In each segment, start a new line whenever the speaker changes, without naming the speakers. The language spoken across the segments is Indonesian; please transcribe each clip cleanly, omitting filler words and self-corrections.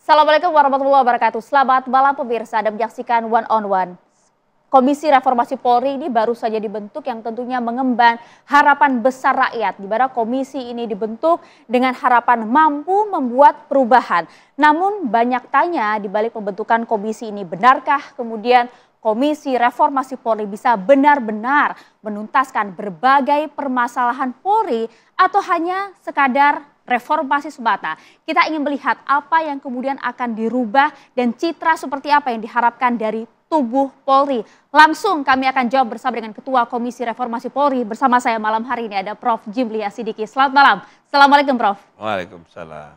Assalamualaikum warahmatullahi wabarakatuh. Selamat malam pemirsa, Anda menyaksikan One on One. Komisi Reformasi Polri ini baru saja dibentuk yang tentunya mengemban harapan besar rakyat. Di mana komisi ini dibentuk dengan harapan mampu membuat perubahan. Namun banyak tanya di balik pembentukan komisi ini, benarkah kemudian Komisi Reformasi Polri bisa benar-benar menuntaskan berbagai permasalahan Polri atau hanya sekadar reformasi semata? Kita ingin melihat apa yang kemudian akan dirubah dan citra seperti apa yang diharapkan dari tubuh Polri. Langsung kami akan jawab bersama dengan Ketua Komisi Reformasi Polri. Bersama saya malam hari ini ada Prof. Jimli Asidiki. Selamat malam. Assalamualaikum Prof.
Waalaikumsalam.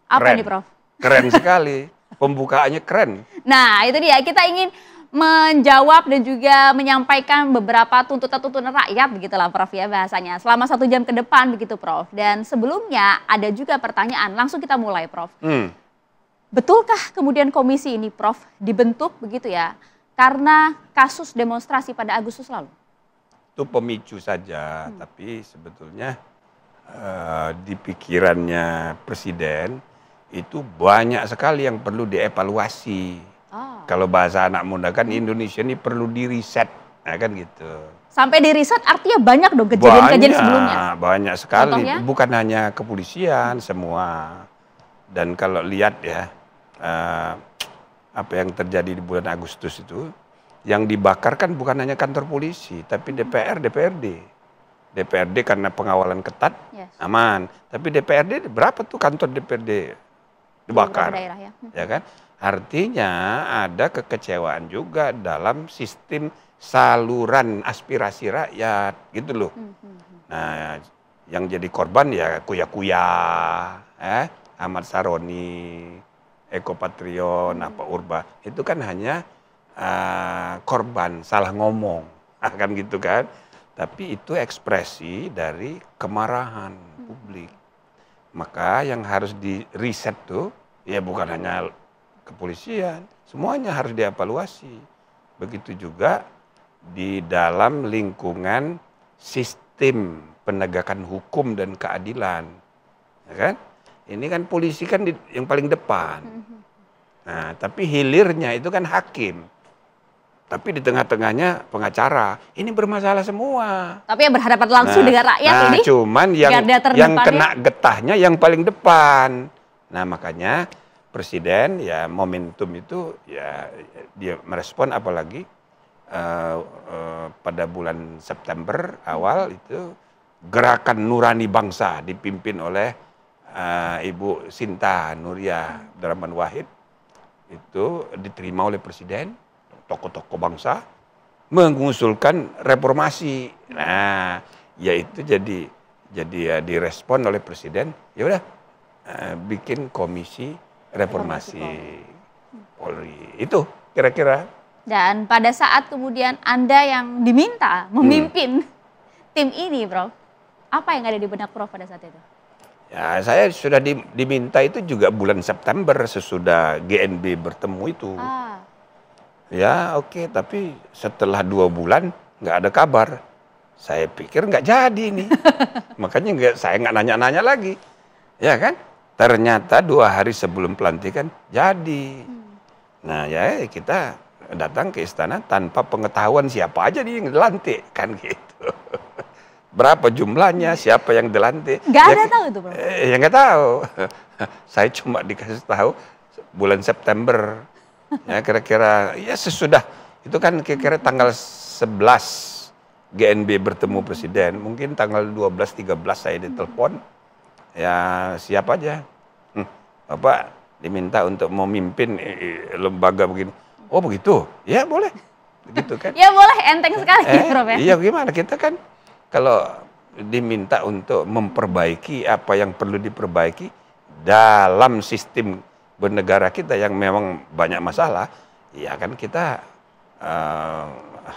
Apa
Keren.
nih Prof?
Keren sekali. Pembukaannya keren.
Nah itu dia, kita ingin menjawab dan juga menyampaikan beberapa tuntutan-tuntutan rakyat begitulah Prof ya bahasanya. Selama 1 jam ke depan begitu Prof. Dan sebelumnya ada juga pertanyaan, langsung kita mulai Prof. Betulkah kemudian komisi ini Prof dibentuk begitu ya karena kasus demonstrasi pada Agustus lalu?
Itu pemicu saja, tapi sebetulnya di pikirannya Presiden itu banyak sekali yang perlu dievaluasi. Kalau bahasa anak muda kan Indonesia ini perlu diriset, nah kan gitu.
Sampai diriset artinya banyak dong kejadian-kejadian sebelumnya?
Banyak sekali,
contohnya?
Bukan hanya kepolisian, semua. Dan kalau lihat ya, apa yang terjadi di bulan Agustus itu, yang dibakar kan bukan hanya kantor polisi, tapi DPR, DPRD. DPRD karena pengawalan ketat, aman. Tapi DPRD, berapa tuh kantor DPRD dibakar?
Daerah,
Ya kan? Artinya ada kekecewaan juga dalam sistem saluran aspirasi rakyat, gitu loh. Nah, yang jadi korban ya Kuya-Kuya, Ahmad Saroni, Eko Patrion, Urba. Itu kan hanya korban salah ngomong, kan gitu kan. Tapi itu ekspresi dari kemarahan publik. Maka yang harus di riset tuh, ya bukan hanya kepolisian, semuanya harus dievaluasi. Begitu juga di dalam lingkungan sistem penegakan hukum dan keadilan, ya kan? Ini kan polisi kan yang paling depan. Nah, tapi hilirnya itu kan hakim. Tapi di tengah-tengahnya pengacara. Ini bermasalah semua.
Tapi yang berhadapan langsung dengan rakyat ini.
Nah, cuman yang kena getahnya yang paling depan. Nah, makanya Presiden ya momentum itu ya dia merespon, apalagi pada bulan September awal itu gerakan Nurani Bangsa dipimpin oleh Ibu Sinta Nuria Abdurrahman Wahid itu diterima oleh Presiden, tokoh-tokoh bangsa mengusulkan reformasi. Nah, yaitu jadi ya direspon oleh Presiden, ya udah bikin komisi reformasi Polri. Itu kira-kira. Dan
pada saat kemudian Anda yang diminta memimpin tim ini, Prof, apa yang ada di benak Prof pada saat itu?
Ya, saya sudah diminta itu juga bulan September sesudah GNB bertemu itu. Ya oke, tapi setelah 2 bulan nggak ada kabar. Saya pikir nggak jadi ini. Makanya saya nggak nanya-nanya lagi. Ya kan? Ternyata 2 hari sebelum pelantikan jadi. Nah ya kita datang ke istana tanpa pengetahuan siapa aja yang dilantik kan gitu. Berapa jumlahnya, siapa yang dilantik.
Nggak ada tahu itu Bro?
Ya nggak tahu. Saya cuma dikasih tahu bulan September. Ya kira-kira ya sesudah itu kan kira-kira tanggal 11 GNB bertemu Presiden. Mungkin tanggal 12-13 saya ditelepon. Ya siap aja, Bapak diminta untuk memimpin lembaga begini. Oh begitu, ya boleh, begitu kan?
Ya boleh, enteng sekali Prof ya.
Iya gimana, kita kan kalau diminta untuk memperbaiki apa yang perlu diperbaiki dalam sistem bernegara kita yang memang banyak masalah, ya kan kita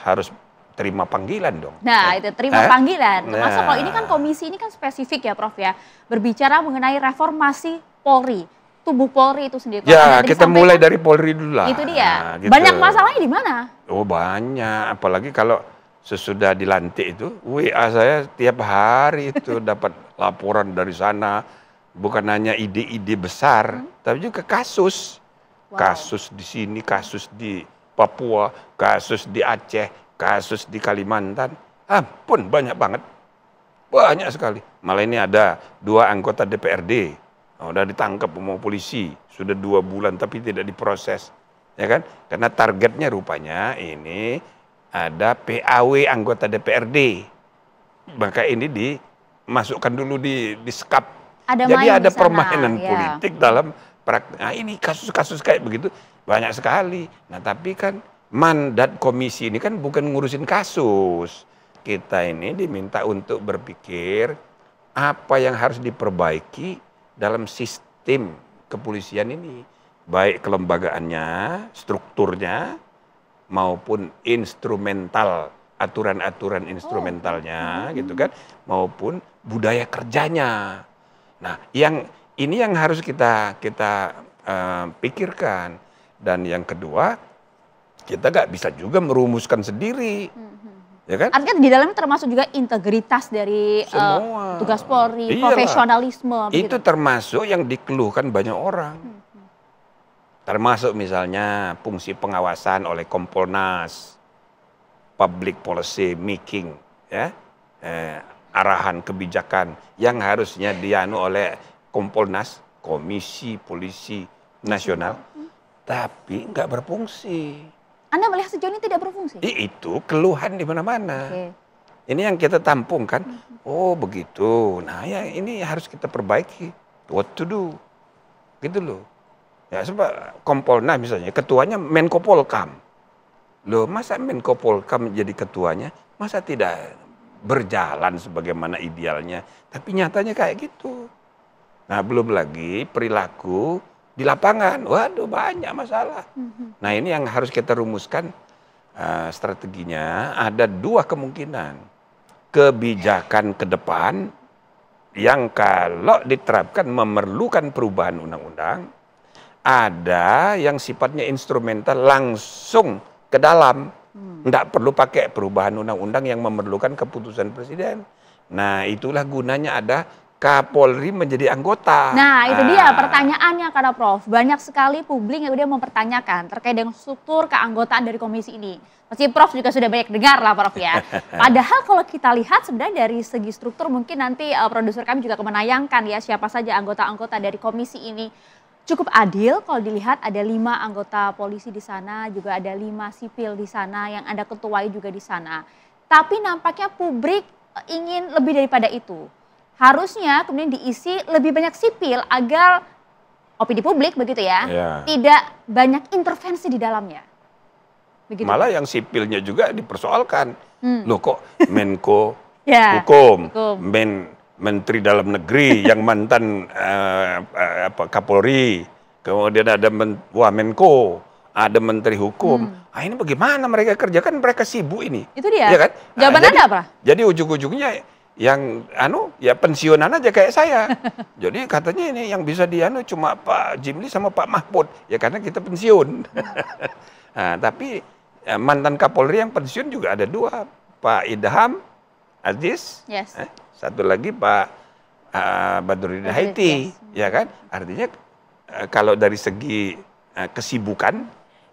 harus terima panggilan dong.
Nah itu terima panggilan. Termasuk kalau ini kan komisi ini kan spesifik ya Prof ya. Berbicara mengenai reformasi Polri. Tubuh Polri itu sendiri.
Ya kita mulai dari Polri dulu lah.
Itu dia.
Gitu.
Banyak masalahnya di mana?
Oh banyak. Apalagi kalau sesudah dilantik itu. WA saya tiap hari itu dapat laporan dari sana. bukan hanya ide-ide besar, tapi juga kasus.
Wow.
Kasus di sini, kasus di Papua, kasus di Aceh, kasus di Kalimantan. Ampun, banyak banget. Banyak sekali. Malah ini ada 2 anggota DPRD. Udah ditangkap sama polisi. Sudah 2 bulan tapi tidak diproses. Ya kan? Karena targetnya rupanya ini ada PAW anggota DPRD. Maka ini dimasukkan dulu di skap. Jadi ada permainan politik dalam praktek. Nah, ini kasus-kasus kayak begitu banyak sekali. Nah, tapi kan mandat komisi ini kan bukan ngurusin kasus. Kita ini diminta untuk berpikir apa yang harus diperbaiki dalam sistem kepolisian ini. Baik kelembagaannya, strukturnya, maupun instrumental, aturan-aturan instrumentalnya gitu kan, maupun budaya kerjanya. Nah, ini yang harus kita pikirkan. Dan yang kedua, kita nggak bisa juga merumuskan sendiri, ya kan?
Artinya di dalamnya termasuk juga integritas dari tugas Polri, profesionalisme.
Itu termasuk yang dikeluhkan banyak orang. Termasuk misalnya fungsi pengawasan oleh Kompolnas, public policy making, ya, arahan kebijakan yang harusnya dianu oleh Kompolnas, Komisi Polisi Nasional, tapi nggak berfungsi.
Anda melihat sejauh ini tidak berfungsi?
Itu keluhan di mana-mana. Okay. Ini yang kita tampung kan. Oh begitu. Nah ya ini harus kita perbaiki. What to do? Gitu loh. Ya sebab Kompolnas misalnya, ketuanya Menko Polkam. Loh masa Menko Polkam jadi ketuanya, masa tidak berjalan sebagaimana idealnya. Tapi nyatanya kayak gitu. Nah belum lagi perilaku di lapangan, waduh banyak masalah. Nah ini yang harus kita rumuskan strateginya. Ada 2 kemungkinan. Kebijakan ke depan yang kalau diterapkan memerlukan perubahan undang-undang. Ada yang sifatnya instrumental langsung ke dalam. Tidak perlu pakai perubahan undang-undang yang memerlukan keputusan presiden. Nah itulah gunanya ada Kapolri menjadi anggota.
Nah itu dia pertanyaannya karena Prof. Banyak sekali publik yang udah mempertanyakan terkait dengan struktur keanggotaan dari komisi ini. Pasti Prof juga sudah banyak dengar lah Prof ya. Padahal kalau kita lihat sebenarnya dari segi struktur mungkin nanti produser kami juga akan menayangkan ya siapa saja anggota-anggota dari komisi ini. Cukup adil kalau dilihat ada 5 anggota polisi di sana, juga ada 5 sipil di sana yang Anda ketuai juga di sana. Tapi nampaknya publik ingin lebih daripada itu. Harusnya kemudian diisi lebih banyak sipil agar opini publik begitu ya, tidak banyak intervensi di dalamnya. Begitu.
Malah yang sipilnya juga dipersoalkan. Loh kok Menko Hukum, Menteri Dalam Negeri yang mantan Kapolri, kemudian ada Menko, ada Menteri Hukum. Ini bagaimana mereka kerjakan, mereka sibuk ini.
Itu dia.
Ya kan?
Jawaban Anda apa?
Jadi ujung-ujungnya yang ya pensiunan aja kayak saya. Jadi katanya ini yang bisa cuma Pak Jimli sama Pak Mahfud. Ya karena kita pensiun. Nah, tapi mantan Kapolri yang pensiun juga ada 2, Pak Idham Aziz, satu lagi Pak Badrudin Haiti, ya kan? Artinya kalau dari segi kesibukan,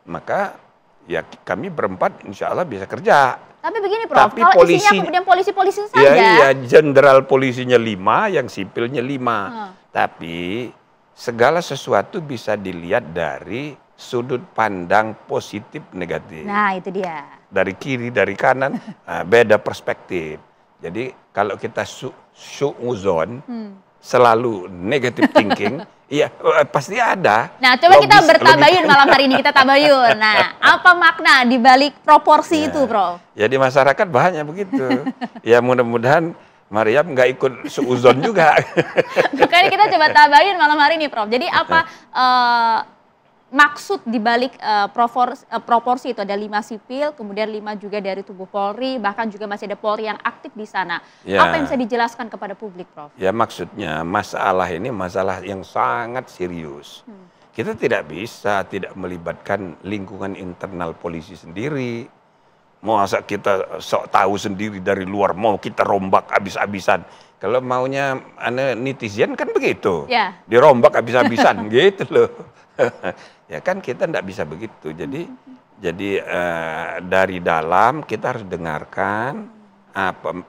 maka ya kami berempat insya Allah bisa kerja.
Tapi begini Prof, tapi kalau isinya kemudian polisi-polisi saja.
Iya, jenderal polisinya 5, yang sipilnya 5. Tapi segala sesuatu bisa dilihat dari sudut pandang positif negatif.
Nah itu dia.
Dari kiri, dari kanan, beda perspektif. Jadi kalau kita su'uzon, selalu negative thinking, iya pasti ada.
Nah coba kita bertabayun malam hari ini, kita tabayun. Nah apa makna dibalik proporsi itu Prof?
Ya di masyarakat banyak begitu. Ya mudah-mudahan Mariam nggak ikut su'uzon juga.
Makanya kita coba tabayun malam hari ini Prof. Jadi apa maksud dibalik proporsi itu, ada 5 sipil, kemudian 5 juga dari tubuh Polri, bahkan juga masih ada Polri yang aktif di sana. Apa yang bisa dijelaskan kepada publik, Prof? Ya maksudnya masalah ini masalah yang sangat serius. Kita tidak bisa tidak melibatkan lingkungan internal polisi sendiri. Masa kita sok tahu sendiri dari luar, mau kita rombak habis-habisan.
Kalau maunya netizen kan begitu.
Ya.
Dirombak habis-habisan gitu loh. Ya kan kita enggak bisa begitu. Jadi dari dalam kita harus dengarkan apa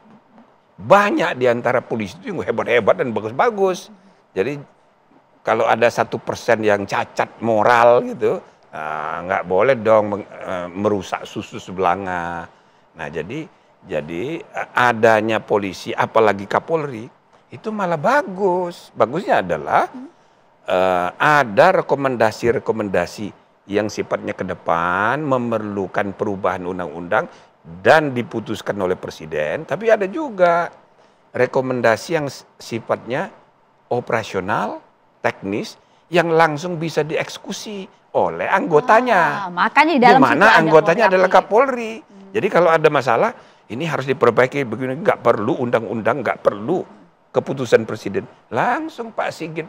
banyak di antara polisi itu yang hebat-hebat dan bagus-bagus. Jadi kalau ada 1% yang cacat moral gitu, nggak boleh dong merusak susu sebelanga. Nah jadi adanya polisi, apalagi Kapolri, itu malah bagus. Bagusnya adalah ada rekomendasi-rekomendasi yang sifatnya ke depan memerlukan perubahan undang-undang dan diputuskan oleh presiden, tapi ada juga rekomendasi yang sifatnya operasional, teknis, yang langsung bisa dieksekusi oleh anggotanya.
Makanya di dalam
di mana anggotanya adalah
Kapolri.
Kapolri. Jadi kalau ada masalah, ini harus diperbaiki begini, nggak perlu undang-undang, nggak perlu keputusan presiden. Langsung Pak Sigit,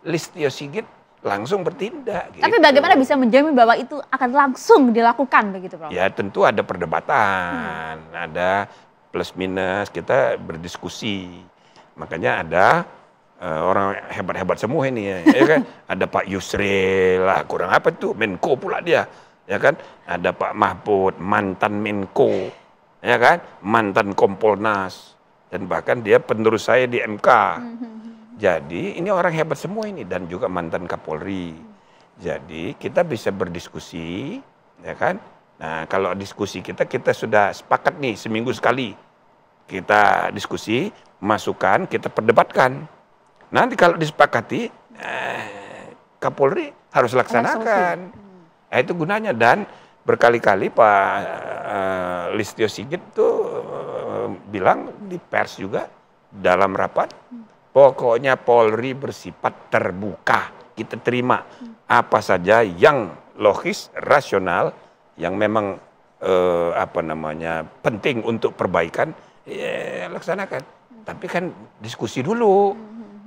Listio Sigit langsung bertindak.
Tapi
gitu.
bagaimana bisa menjamin bahwa itu akan langsung dilakukan begitu, Prof?
Ya tentu ada perdebatan, ada plus minus, kita berdiskusi. Makanya ada orang hebat-hebat semua ini ya kan? Ada Pak Yusril lah, kurang apa tuh, Menko pula dia, ya kan? Ada Pak Mahfud, mantan Menko, ya kan? Mantan Kompolnas, dan bahkan dia penerus saya di MK. Jadi ini orang hebat semua ini dan juga mantan Kapolri. Jadi kita bisa berdiskusi, ya kan? Nah kalau diskusi kita sudah sepakat nih seminggu sekali kita diskusi, masukan, kita perdebatkan. Nanti kalau disepakati, Kapolri harus laksanakan. Nah, itu gunanya dan berkali-kali Pak Listio Sigit tuh bilang di pers juga dalam rapat. Pokoknya Polri bersifat terbuka, kita terima apa saja yang logis, rasional, yang memang penting untuk perbaikan, ya laksanakan. Tapi kan diskusi dulu,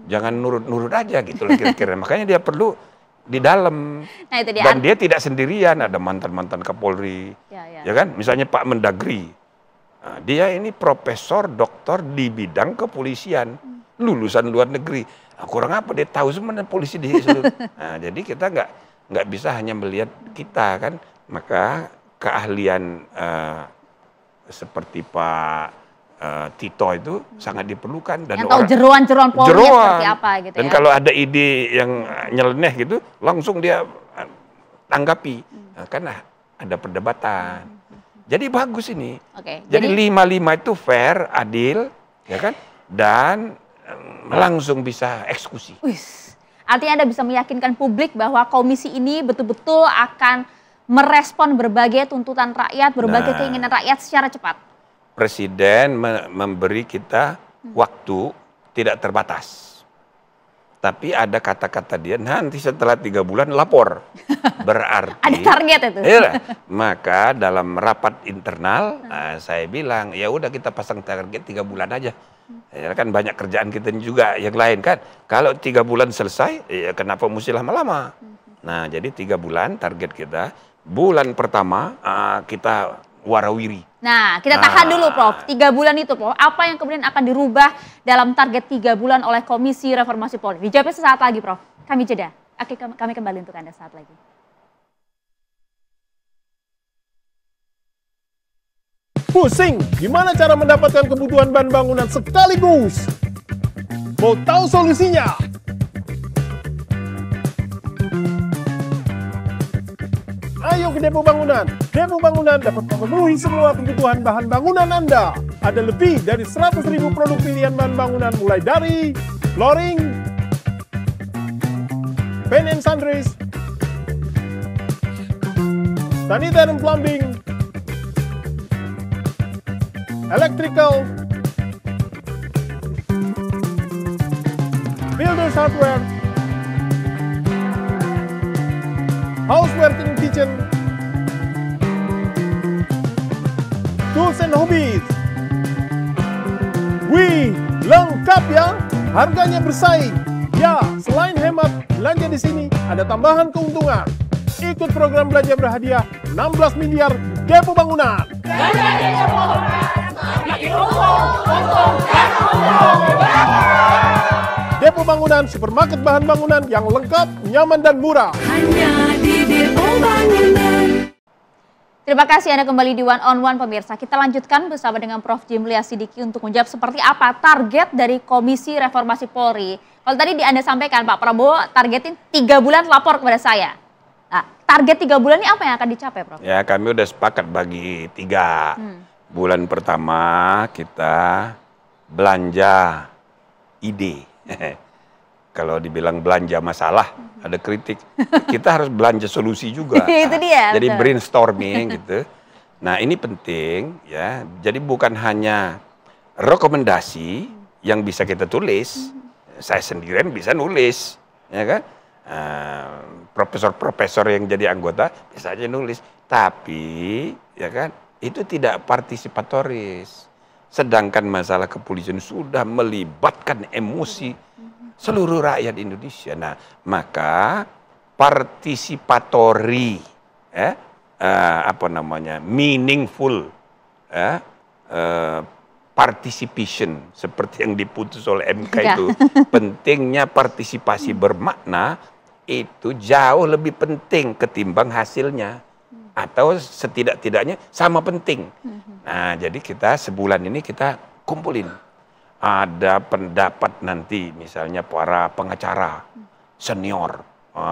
jangan nurut-nurut aja gitu loh kira-kira. Makanya dia perlu di dalam. Nah, itu dia. Dan dia tidak sendirian, ada mantan-mantan Kapolri, ya kan? Misalnya Pak Mendagri, nah, dia ini profesor, doktor di bidang kepolisian. Lulusan luar negeri, kurang apa dia tahu sebenarnya polisi di seluruh. Nah, jadi kita nggak bisa hanya melihat kita kan, maka keahlian seperti Pak Tito itu sangat diperlukan dan
yang tahu jeroan-jeroan Polri seperti apa gitu. Dan
kalau ada ide yang nyeleneh gitu, langsung dia tanggapi, nah, karena ada perdebatan. Jadi bagus ini. Jadi 5-5 itu fair, adil, ya kan, dan langsung bisa eksekusi.
Artinya Anda bisa meyakinkan publik bahwa komisi ini betul-betul akan merespon berbagai tuntutan rakyat, berbagai keinginan rakyat secara cepat.
Presiden memberi kita waktu tidak terbatas. Tapi ada kata-kata dia, nanti setelah 3 bulan lapor. Berarti
ada target itu.
Iya, maka dalam rapat internal saya bilang, ya udah kita pasang target 3 bulan aja. Ya kan banyak kerjaan kita juga yang lain kan. Kalau 3 bulan selesai, ya kenapa mesti lama-lama? Nah jadi 3 bulan target kita. Bulan pertama kita warawiri.
Nah kita tahan dulu Prof. 3 bulan itu Prof. Apa yang kemudian akan dirubah dalam target 3 bulan oleh Komisi Reformasi Polri? Dijawabnya sesaat lagi Prof. Kami jeda. Kami kembali untuk Anda saat lagi.
Pusing, gimana cara mendapatkan kebutuhan bahan bangunan sekaligus? Mau tahu solusinya? Ayo ke Depo Bangunan. Depo Bangunan dapat memenuhi semua kebutuhan bahan bangunan Anda. Ada lebih dari 100.000 produk pilihan bahan bangunan mulai dari flooring, paint and sundries, sanitary and plumbing, electrical, builder's hardware, houseware in kitchen, tools and hobbies. Wih, lengkap ya, harganya bersaing. Ya, selain hemat, belanja di sini ada tambahan keuntungan. Ikut program belanja berhadiah 16 miliar Depo Bangunan. Belanja di Depo Bangunan. Depo Bangunan, supermarket bahan bangunan yang lengkap, nyaman, dan murah.
Hanya di Depo Bangunan.
Terima kasih Anda kembali di One on One pemirsa. Kita lanjutkan bersama dengan Prof. Jimli Asidiki untuk menjawab seperti apa target dari Komisi Reformasi Polri. Kalau tadi Anda sampaikan Pak Prabowo targetin 3 bulan lapor kepada saya. Nah, target 3 bulan ini apa yang akan dicapai Prof?
Ya, kami udah sepakat bagi 3. Bulan pertama kita belanja ide. Kalau dibilang belanja masalah, ada kritik. Kita harus belanja solusi juga.
Itu dia.
Jadi
betul.
brainstorming gitu. Nah, ini penting ya. Jadi bukan hanya rekomendasi yang bisa kita tulis. Saya sendirian bisa nulis, ya kan? Profesor-profesor yang jadi anggota bisa aja nulis. Tapi, ya kan? Itu tidak partisipatoris. Sedangkan masalah kepolisian sudah melibatkan emosi seluruh rakyat Indonesia. Nah, maka partisipatory, meaningful, participation seperti yang diputus oleh MK itu, pentingnya partisipasi bermakna itu jauh lebih penting ketimbang hasilnya. Atau setidak-tidaknya sama penting. Nah, jadi kita sebulan ini kita kumpulin. Ada pendapat nanti misalnya para pengacara senior.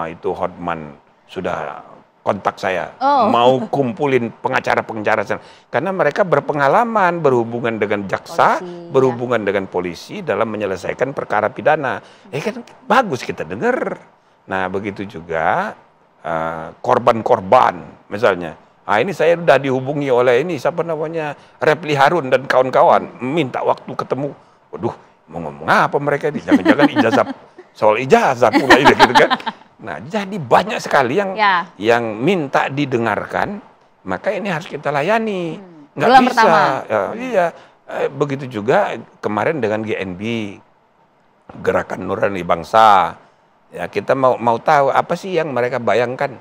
Itu Hotman sudah kontak saya. Mau kumpulin pengacara-pengacara. Karena mereka berpengalaman berhubungan dengan jaksa,
polisi,
berhubungan dengan polisi dalam menyelesaikan perkara pidana. Kan bagus kita dengar. Nah, begitu juga korban-korban misalnya. Ini saya sudah dihubungi oleh ini siapa namanya Repli Harun dan kawan-kawan minta waktu ketemu. Waduh, mau ngomong apa mereka ini? Jangan-jangan ijazah soal ijazah pula gitu kan. Nah, jadi banyak sekali yang minta didengarkan, maka ini harus kita layani. Nggak
Bulan
bisa.
pertama.
Iya, begitu juga kemarin dengan GNB, Gerakan Nurani Bangsa. Ya, kita mau tahu apa sih yang mereka bayangkan.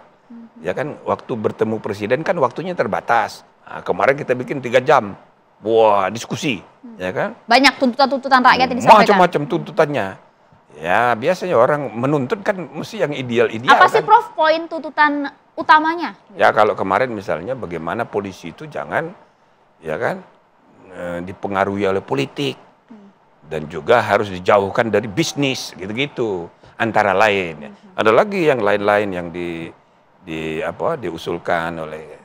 Ya kan, waktu bertemu presiden kan waktunya terbatas. Nah, kemarin kita bikin 3 jam. Wah, diskusi. Ya kan?
Banyak tuntutan-tuntutan rakyat yang disampaikan.
Macam-macam tuntutannya. Ya, biasanya orang menuntut kan mesti yang ideal-ideal.
Apa sih
kan?
Prof poin tuntutan utamanya?
Ya, kalau kemarin misalnya bagaimana polisi itu jangan ya kan dipengaruhi oleh politik. Dan juga harus dijauhkan dari bisnis gitu-gitu. Antara lain, ada lagi yang lain-lain yang diusulkan oleh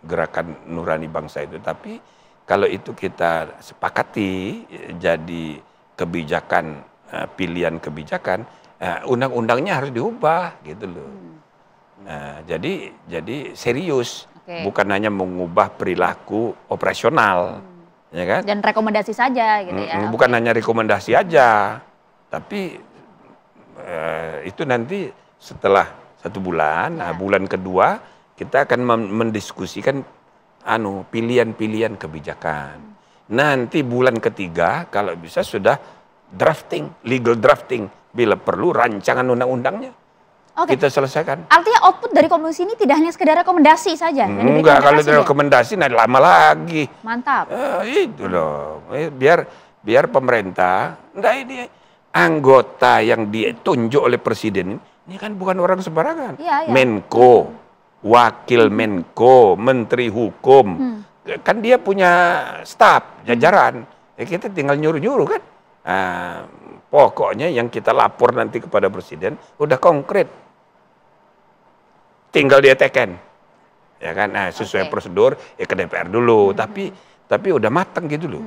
Gerakan Nurani Bangsa itu. Tapi kalau itu kita sepakati jadi kebijakan, pilihan kebijakan, undang-undangnya harus diubah gitu loh. Nah, jadi serius, bukan hanya mengubah perilaku operasional, ya kan?
Dan rekomendasi saja gitu ya.
Bukan hanya rekomendasi aja, tapi itu nanti setelah 1 bulan, bulan kedua kita akan mendiskusikan pilihan-pilihan kebijakan. Nanti bulan ketiga kalau bisa sudah drafting, legal drafting, bila perlu rancangan undang-undangnya kita selesaikan.
Artinya output dari komisi ini tidak hanya sekedar rekomendasi saja.
Enggak, kalau rekomendasi nanti lama lagi.
Mantap.
Itu loh, biar pemerintah, ini anggota yang ditunjuk oleh presiden ini kan bukan orang sembarangan. Menko, wakil Menko, menteri hukum, kan dia punya staf, jajaran. Ya kita tinggal nyuruh-nyuruh kan. Pokoknya yang kita lapor nanti kepada presiden udah konkret. Tinggal dia teken. Ya kan, sesuai prosedur ya ke DPR dulu, tapi udah matang gitu loh.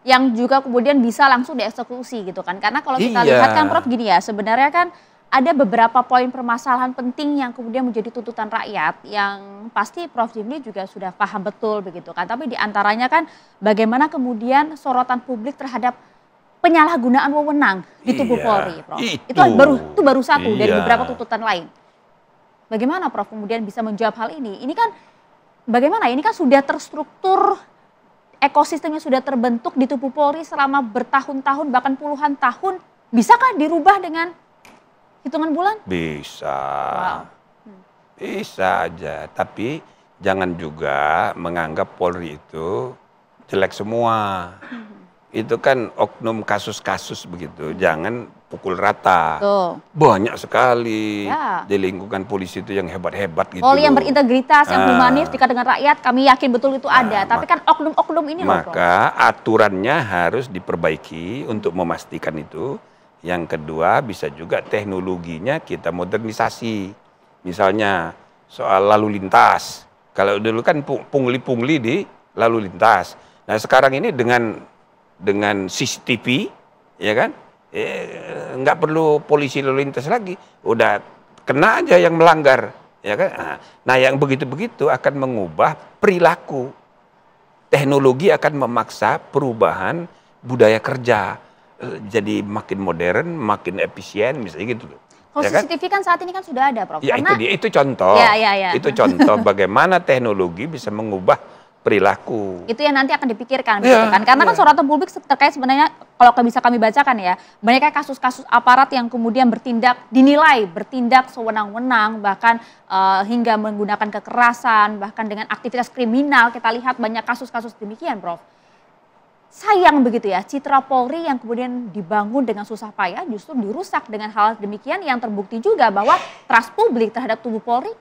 Yang juga kemudian bisa langsung dieksekusi gitu kan. Karena kalau kita lihat kan Prof gini ya, sebenarnya kan ada beberapa poin permasalahan penting yang kemudian menjadi tuntutan rakyat yang pasti Prof Jimli juga sudah paham betul begitu kan. Tapi diantaranya kan bagaimana kemudian sorotan publik terhadap penyalahgunaan wewenang di tubuh Polri, Prof. Itu baru satu dari beberapa tuntutan lain. Bagaimana Prof kemudian bisa menjawab hal ini? Ini kan bagaimana? Ini kan sudah terstruktur, ekosistemnya sudah terbentuk di tubuh Polri selama bertahun-tahun bahkan puluhan tahun. Bisakah dirubah dengan hitungan bulan?
Bisa. Bisa aja, tapi jangan juga menganggap Polri itu jelek semua. Itu kan oknum kasus-kasus begitu, jangan pukul rata.
Tuh.
Banyak sekali
Ya.
di lingkungan polisi itu yang hebat-hebat gitu.
Polri yang
loh.
berintegritas, yang
Ah.
humanis, dekat dengan rakyat, kami yakin betul itu ada. Tapi kan oknum-oknum ini loh, Prof.
Maka aturannya harus diperbaiki untuk memastikan itu. Yang kedua, bisa juga teknologinya kita modernisasi. Misalnya soal lalu lintas. Kalau dulu kan pungli-pungli di lalu lintas. Nah sekarang ini dengan CCTV, ya kan, nggak perlu polisi lalu lintas lagi, udah kena aja yang melanggar, ya kan. Nah yang begitu-begitu akan mengubah perilaku. Teknologi akan memaksa perubahan budaya kerja, jadi makin modern, makin efisien, misalnya gitu.
Kalau
Ya kan?
CCTV kan saat ini kan sudah ada, Prof.
Ya
Karena
itu dia, itu contoh.
Ya.
Itu contoh bagaimana teknologi bisa mengubah perilaku.
itu yang nanti akan dipikirkan,
Ya,
gitu kan? Karena kan
ya.
sorotan publik terkait sebenarnya kalau bisa kami bacakan ya, banyaknya kasus-kasus aparat yang kemudian dinilai bertindak sewenang-wenang, bahkan hingga menggunakan kekerasan, bahkan dengan aktivitas kriminal. Kita lihat banyak kasus-kasus demikian, Prof. Sayang begitu ya, citra Polri yang kemudian dibangun dengan susah payah justru dirusak dengan hal demikian yang terbukti juga bahwa trust publik terhadap tubuh Polri.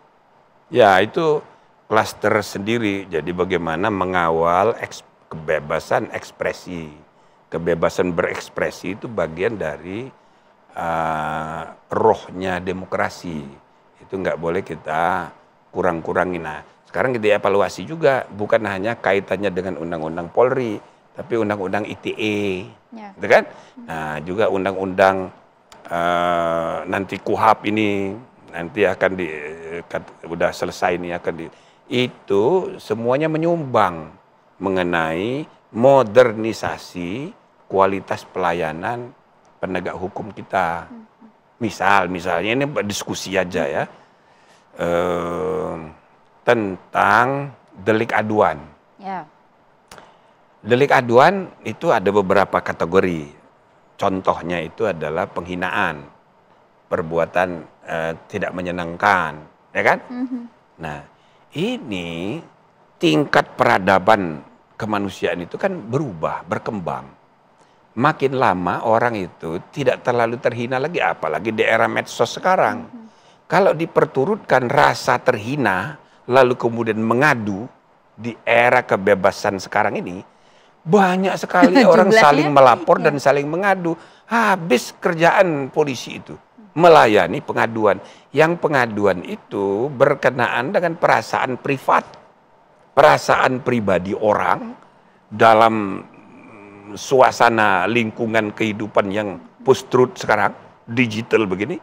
Ya itu klaster sendiri. Jadi bagaimana mengawal kebebasan ekspresi. Kebebasan berekspresi itu bagian dari rohnya demokrasi. Itu nggak boleh kita kurang-kurangin. Nah, sekarang kita evaluasi juga, bukan hanya kaitannya dengan undang-undang Polri, tapi undang-undang ITE,
Ya.
gitu kan? Nah, juga undang-undang nanti KUHP ini nanti akan udah selesai ini itu semuanya menyumbang mengenai modernisasi kualitas pelayanan penegak hukum kita. Misalnya ini diskusi aja ya, tentang delik aduan.
Ya.
Delik aduan itu ada beberapa kategori. Contohnya itu adalah penghinaan, perbuatan tidak menyenangkan, ya kan? Nah, ini tingkat peradaban kemanusiaan itu kan berubah, berkembang. Makin lama orang itu tidak terlalu terhina lagi, apalagi di era medsos sekarang. Kalau diperturutkan rasa terhina, lalu kemudian mengadu di era kebebasan sekarang ini, banyak sekali orang
Jumlahnya,
saling melapor
ya.
dan saling mengadu. Habis kerjaan polisi itu melayani pengaduan. Yang pengaduan itu berkenaan dengan perasaan privat, perasaan pribadi orang dalam suasana lingkungan kehidupan yang post-truth sekarang, digital begini.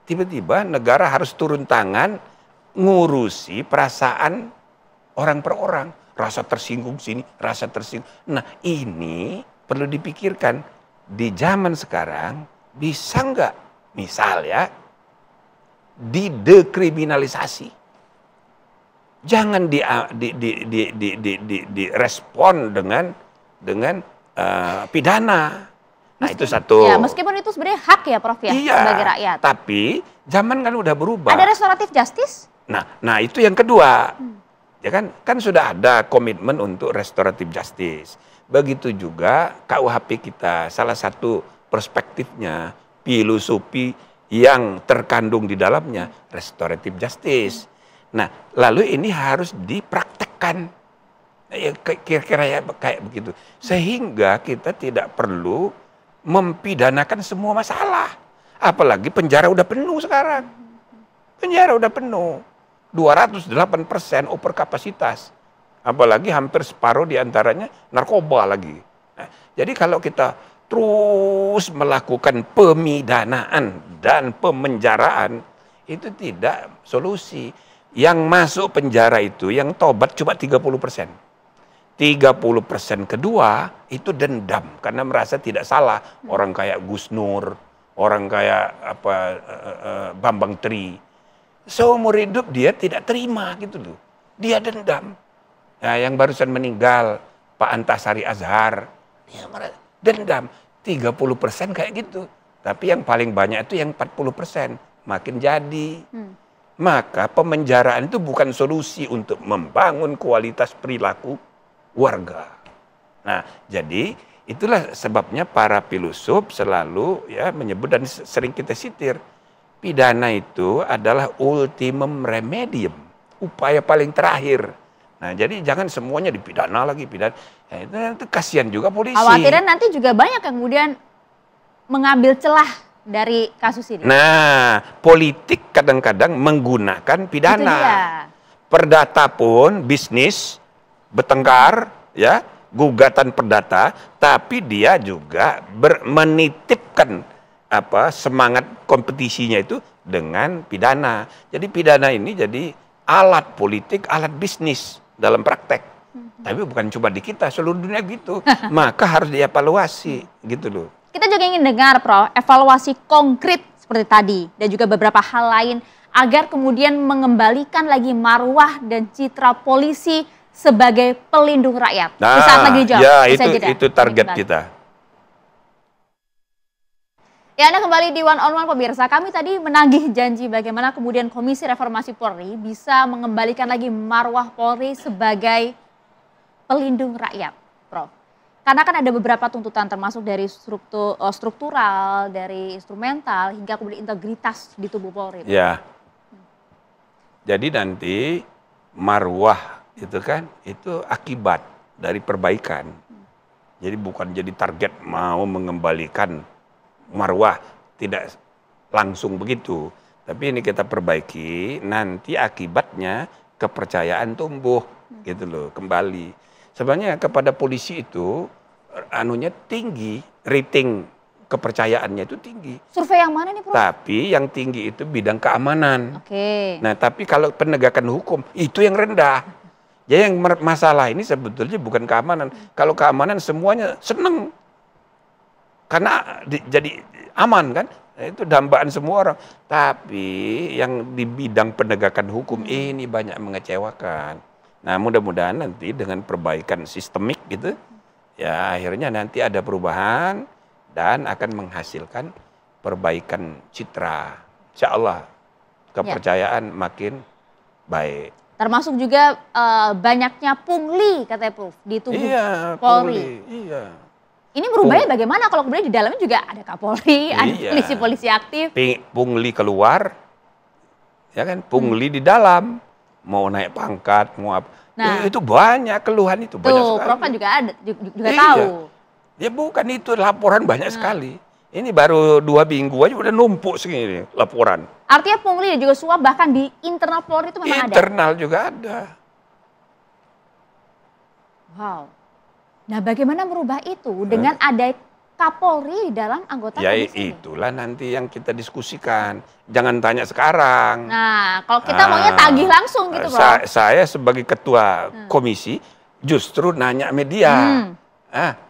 Tiba-tiba negara harus turun tangan ngurusi perasaan orang per orang. Rasa tersinggung sini, rasa tersinggung. Nah ini perlu dipikirkan. Di zaman sekarang bisa nggak misal ya didekriminalisasi. Jangan direspon dengan pidana. Nah itu satu.
Ya, meskipun itu sebenarnya hak ya, Prof ya,
Iya,
sebagai rakyat.
tapi zaman kan udah berubah.
Ada restoratif justice?
Nah itu yang kedua. Ya kan sudah ada komitmen untuk restoratif justice. Begitu juga KUHP kita, salah satu perspektifnya, filosofi yang terkandung di dalamnya, restoratif justice. Nah, lalu ini harus dipraktekkan. Ya, kira-kira ya kayak begitu. Sehingga kita tidak perlu mempidanakan semua masalah. Apalagi penjara udah penuh sekarang. Penjara udah penuh. 208% over kapasitas. Apalagi hampir separuh diantaranya narkoba lagi. Nah, jadi kalau kita terus melakukan pemidanaan dan pemenjaraan, itu tidak solusi. Yang masuk penjara itu, yang tobat cuma 30%. 30% kedua itu dendam karena merasa tidak salah. Orang kayak Gus Nur, orang kayak Bambang Tri. Seumur hidup dia tidak terima gitu loh. Dia dendam. Nah, yang barusan meninggal Pak Antasari Azhar, dia dendam. 30% kayak gitu. Tapi yang paling banyak itu yang 40%. Makin jadi. Maka pemenjaraan itu bukan solusi untuk membangun kualitas perilaku warga. Nah, jadi itulah sebabnya para filosof selalu ya menyebut dan sering kita sitir, pidana itu adalah ultimum remedium, upaya paling terakhir. Nah, jadi jangan semuanya dipidana lagi, pidana. Nah, itu kasihan juga polisi.
Khawatiran nanti juga banyak yang kemudian mengambil celah dari kasus ini.
Nah, politik kadang-kadang menggunakan pidana.
Itu dia.
Perdata pun bisnis bertengkar, ya, gugatan perdata, tapi dia juga menitipkan semangat kompetisinya itu dengan pidana. Jadi pidana ini jadi alat politik, alat bisnis dalam praktek. Tapi bukan cuma di kita, seluruh dunia gitu. Maka harus dievaluasi, gitu loh.
Kita juga ingin dengar, Prof, evaluasi konkret seperti tadi dan juga beberapa hal lain agar kemudian mengembalikan lagi marwah dan citra polisi sebagai pelindung rakyat.
Nah,
Saat lagi dijawab.
Ya, itu target kita.
Ya, Anda kembali di One on One pemirsa. Kami tadi menagih janji bagaimana kemudian Komisi Reformasi Polri bisa mengembalikan lagi marwah Polri sebagai pelindung rakyat, Prof. Karena kan ada beberapa tuntutan termasuk dari struktural, dari instrumental, hingga kemudian integritas di tubuh Polri.
Ya. Jadi nanti marwah itu kan, itu akibat dari perbaikan. Jadi bukan jadi target mau mengembalikan marwah, tidak langsung begitu. Tapi ini kita perbaiki, nanti akibatnya kepercayaan tumbuh, gitu loh, kembali. Sebenarnya kepada polisi itu anunya tinggi, rating kepercayaannya itu tinggi.
Survei yang mana nih, Prof?
Tapi yang tinggi itu bidang keamanan.
Oke.
Nah, tapi kalau penegakan hukum itu yang rendah. Jadi yang masalah ini sebetulnya bukan keamanan. Kalau keamanan semuanya seneng. Karena jadi aman kan. Nah, itu dambaan semua orang. Tapi yang di bidang penegakan hukum ini banyak mengecewakan. Nah, mudah-mudahan nanti dengan perbaikan sistemik gitu, ya akhirnya nanti ada perubahan dan akan menghasilkan perbaikan citra. Insya Allah kepercayaan makin baik.
Termasuk juga banyaknya pungli katanya, Prof, di tubuh Polri.
Iya.
Ini berubahnya bagaimana kalau kemudian di dalamnya juga ada Kapolri, ada polisi-polisi aktif.
Pungli keluar, ya kan? Pungli di dalam. Mau naik pangkat, mau apa. Nah, itu banyak keluhan itu. Banyak sekali.
Prof kan juga tahu.
Ya bukan itu, laporan banyak sekali. Ini baru 2 minggu aja udah numpuk segini laporan.
Artinya pungli dan juga suap bahkan di internal Polri itu memang ada?
Internal juga ada.
Wow. Nah, bagaimana merubah itu dengan ada Kapolri dalam anggota komisi? Ya
itulah nanti yang kita diskusikan. Jangan tanya sekarang.
Nah, kalau kita maunya tagih langsung gitu, Prof.
Saya sebagai ketua komisi justru nanya media.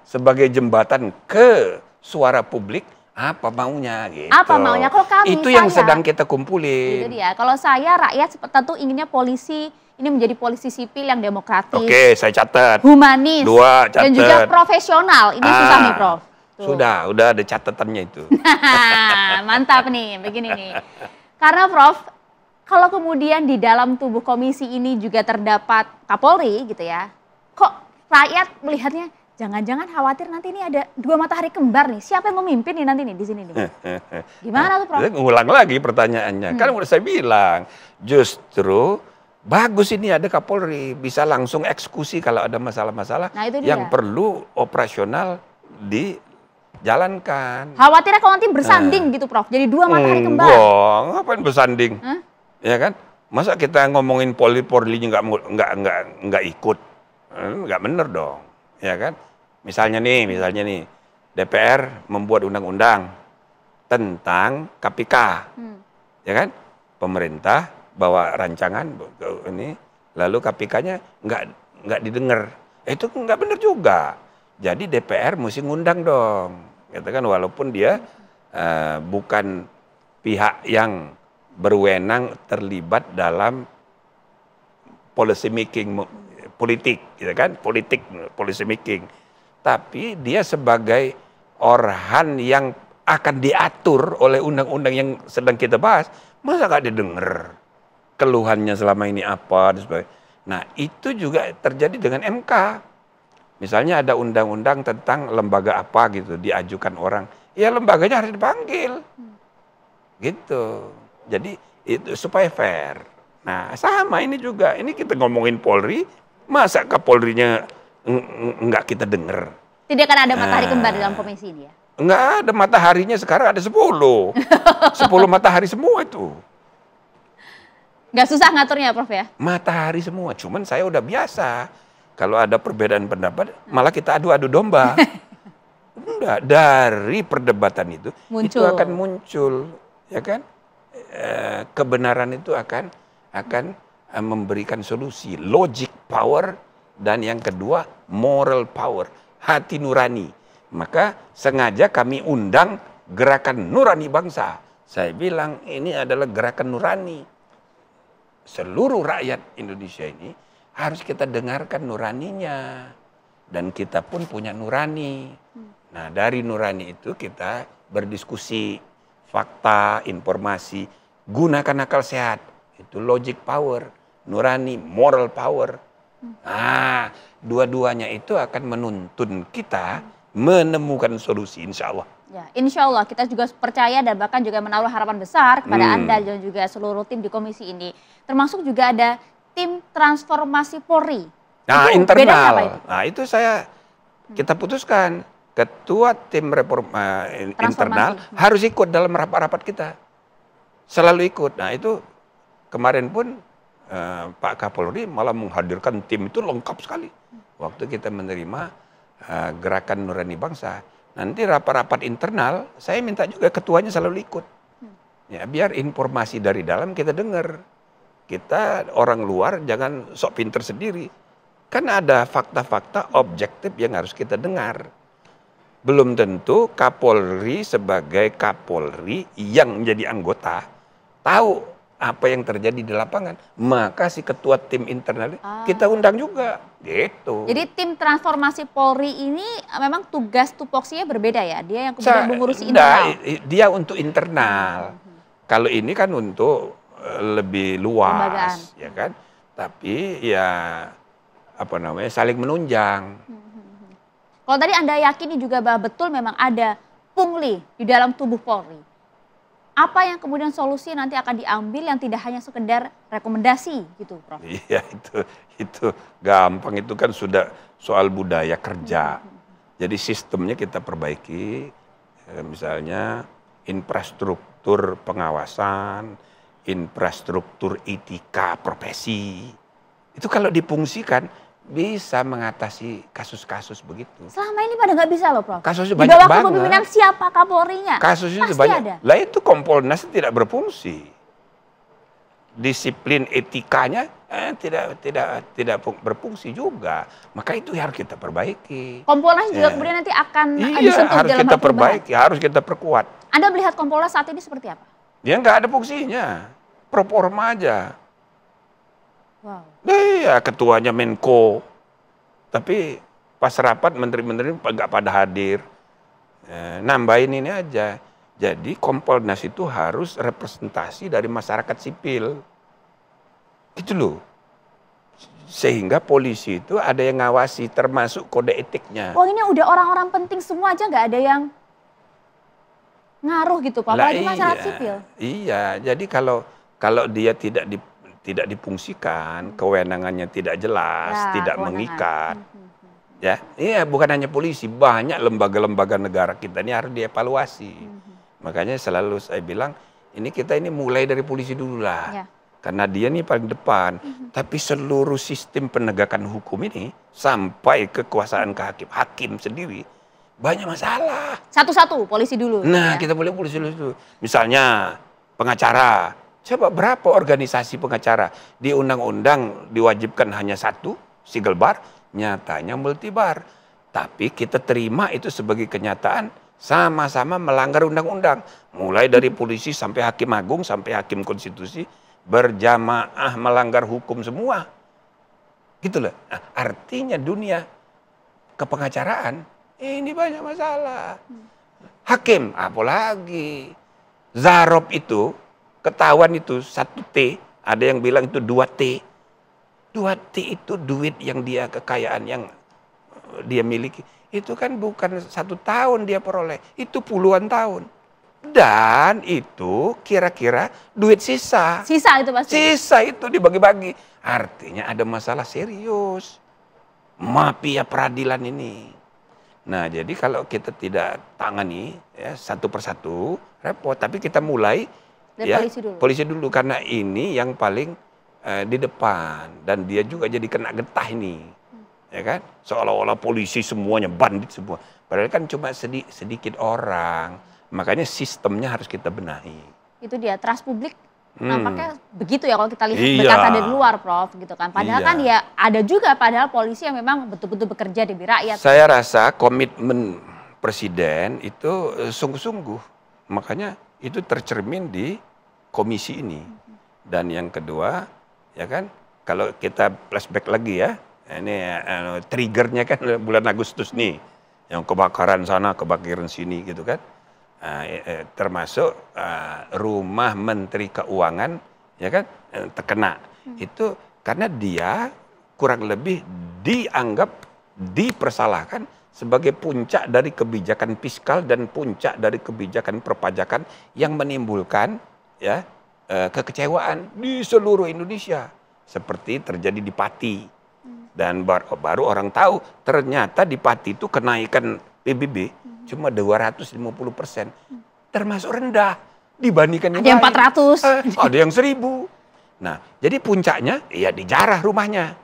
Sebagai jembatan ke suara publik, apa maunya gitu.
Apa maunya? Kalau kami,
itu yang sedang kita kumpulin.
Itu dia. Kalau saya rakyat tentu inginnya polisi ini menjadi polisi sipil yang demokratis.
Oke, saya catat.
Humanis.
2, catat.
Dan juga profesional. Ini susah nih, Prof.
Tuh. Udah ada catatannya itu.
Mantap nih, begini nih. Karena Prof, kalau kemudian di dalam tubuh komisi ini juga terdapat Kapolri gitu ya, kok rakyat melihatnya jangan-jangan khawatir nanti ini ada 2 matahari kembar nih. Siapa yang memimpin nih nanti nih di sini nih? Gimana tuh, Prof?
Ngulang lagi pertanyaannya. Kan udah saya bilang, justru bagus ini ada Kapolri, bisa langsung eksekusi kalau ada masalah-masalah yang perlu operasional dijalankan.
Khawatirnya kalau nanti bersanding gitu, Prof. Jadi 2 matahari kembar.
Ngapain bersanding? Ya kan? Masa kita ngomongin Polri-nya nggak ikut? Nggak bener dong, ya kan? Misalnya nih, DPR membuat undang-undang tentang KPK, ya kan? Pemerintah bawa rancangan ini, lalu KPK-nya nggak didengar. Itu nggak benar juga. Jadi DPR mesti ngundang dong, gitu kan? Walaupun dia bukan pihak yang berwenang terlibat dalam policy making politik, gitu kan? Policy making. Tapi dia sebagai organ yang akan diatur oleh undang-undang yang sedang kita bahas, masa nggak didengar keluhannya selama ini apa dan sebagainya. Nah, itu juga terjadi dengan MK. Misalnya ada undang-undang tentang lembaga apa gitu, diajukan orang, ya lembaganya harus dipanggil. Gitu. Jadi itu supaya fair. Nah sama ini juga, ini kita ngomongin Polri, masa Kapolrinya enggak kita dengar?
Tidak akan ada matahari kembar dalam komisi ini ya?
Enggak ada, mataharinya sekarang ada 10. 10 matahari semua itu.
Nggak susah ngaturnya Prof ya?
Matahari semua, cuman saya udah biasa. Kalau ada perbedaan pendapat, malah kita adu-adu domba. Enggak, dari perdebatan itu akan muncul, ya kan? Kebenaran itu akan memberikan solusi, logic power, dan yang kedua moral power, hati nurani. Maka sengaja kami undang Gerakan Nurani Bangsa. Saya bilang ini adalah gerakan nurani. Seluruh rakyat Indonesia ini harus kita dengarkan nuraninya. Dan kita pun punya nurani. Nah dari nurani itu kita berdiskusi, fakta, informasi, gunakan akal sehat. Itu logic power, nurani, moral power. Nah dua-duanya itu akan menuntun kita menemukan solusi insya Allah.
Ya, insya Allah kita juga percaya dan bahkan juga menaruh harapan besar kepada Anda dan juga seluruh tim di komisi ini. Termasuk juga ada tim transformasi Polri.
Nah
itu
internal,
apa itu?
Nah itu kita putuskan. Ketua tim reforma internal harus ikut dalam rapat-rapat kita. Selalu ikut. Nah itu kemarin pun Pak Kapolri malah menghadirkan tim itu lengkap sekali. Waktu kita menerima Gerakan Nurani Bangsa. Nanti rapat-rapat internal, saya minta juga ketuanya selalu ikut. Ya, biar informasi dari dalam kita dengar. Kita orang luar jangan sok pinter sendiri. Kan ada fakta-fakta objektif yang harus kita dengar. Belum tentu Kapolri sebagai Kapolri yang menjadi anggota tahu apa yang terjadi di lapangan. Maka si ketua tim internal kita undang juga. Gitu.
Jadi tim transformasi Polri ini memang tugas tupoksinya berbeda ya? Dia yang kemudian mengurusi internal?
Dia untuk internal. Kalau ini kan untuk lebih luas. Ya kan? Tapi ya saling menunjang.
Kalau tadi Anda yakini juga bahwa betul memang ada pungli di dalam tubuh Polri. Apa yang kemudian solusi nanti akan diambil yang tidak hanya sekedar rekomendasi gitu, Prof?
Iya itu gampang, itu kan sudah soal budaya kerja. Jadi sistemnya kita perbaiki, misalnya infrastruktur pengawasan, infrastruktur etika profesi. Itu kalau difungsikan bisa mengatasi kasus-kasus begitu.
Selama ini pada nggak bisa loh Prof.
Kasusnya
banyak banget. Di bawah kepemimpinan siapa Kapolrinya?
Kasusnya
pasti
banyak.
ada.
Lah itu Kompolnas tidak berfungsi. Disiplin etikanya tidak berfungsi juga. Maka itu harus kita perbaiki.
Kompolnas juga kemudian nanti akan disentuh
harus
dalam
kita perbaiki, harus kita perkuat.
Anda melihat Kompolnas saat ini seperti apa?
Dia nggak ada fungsinya, proforma aja.
Wow.
Iya, ketuanya Menko, tapi pas rapat menteri-menteri nggak pada hadir. Nambahin ini aja. Jadi Kompolnas itu harus representasi dari masyarakat sipil, gitu loh. Sehingga polisi itu ada yang ngawasi, termasuk kode etiknya.
Oh ini udah orang-orang penting semua aja nggak ada yang ngaruh gitu Pak, apalagi masyarakat sipil. Iya,
jadi kalau dia tidak difungsikan, kewenangannya tidak jelas, tidak mengikat. Ya, iya bukan hanya polisi, banyak lembaga-lembaga negara kita ini harus dievaluasi. Makanya selalu saya bilang, kita ini mulai dari polisi dulu lah. Ya. Karena dia nih paling depan. Tapi seluruh sistem penegakan hukum ini sampai kekuasaan hakim sendiri banyak masalah.
Satu-satu polisi dulu.
Nah, kita boleh polisi dulu. Misalnya pengacara. Coba berapa organisasi pengacara di undang-undang diwajibkan hanya satu, single bar, nyatanya multibar. Tapi kita terima itu sebagai kenyataan sama-sama melanggar undang-undang. Mulai dari polisi sampai hakim agung, sampai hakim konstitusi, berjamaah melanggar hukum semua. Gitu loh. Nah, artinya dunia kepengacaraan ini banyak masalah. Hakim, apalagi. Zarob itu, ketahuan itu 1T, ada yang bilang itu 2T. 2T itu duit yang dia kekayaan yang dia miliki, itu kan bukan 1 tahun dia peroleh, itu puluhan tahun. Dan itu kira-kira duit sisa.
Sisa itu pasti.
Sisa itu dibagi-bagi. Artinya ada masalah serius. Mafia peradilan ini. Nah, jadi kalau kita tidak tangani ya, satu persatu, repot. Tapi kita mulai
dari
ya,
polisi dulu.
karena ini yang paling di depan. Dan dia juga jadi kena getah ini. Ya kan? Seolah-olah polisi semuanya bandit semua. Padahal kan cuma sedikit orang. Makanya sistemnya harus kita benahi.
Itu dia, trust publik nampaknya begitu ya kalau kita lihat berkata dari luar, Prof, gitu kan. Padahal kan ya ada juga padahal polisi yang memang betul-betul bekerja demi rakyat.
Saya rasa komitmen presiden itu sungguh-sungguh. Makanya itu tercermin di komisi ini. Dan yang kedua, ya kan, kalau kita flashback lagi ya, ini triggernya kan bulan Agustus nih, yang kebakaran sana, kebakaran sini gitu kan. Termasuk rumah Menteri Keuangan ya kan terkena itu karena dia kurang lebih dipersalahkan sebagai puncak dari kebijakan fiskal dan puncak dari kebijakan perpajakan yang menimbulkan ya kekecewaan di seluruh Indonesia seperti terjadi di Pati dan baru orang tahu ternyata di Pati itu kenaikan PBB cuma 250%, termasuk rendah dibandingkan yang lain.
Ada yang 400.
Ada yang 1000. Nah, jadi puncaknya ya dijarah rumahnya.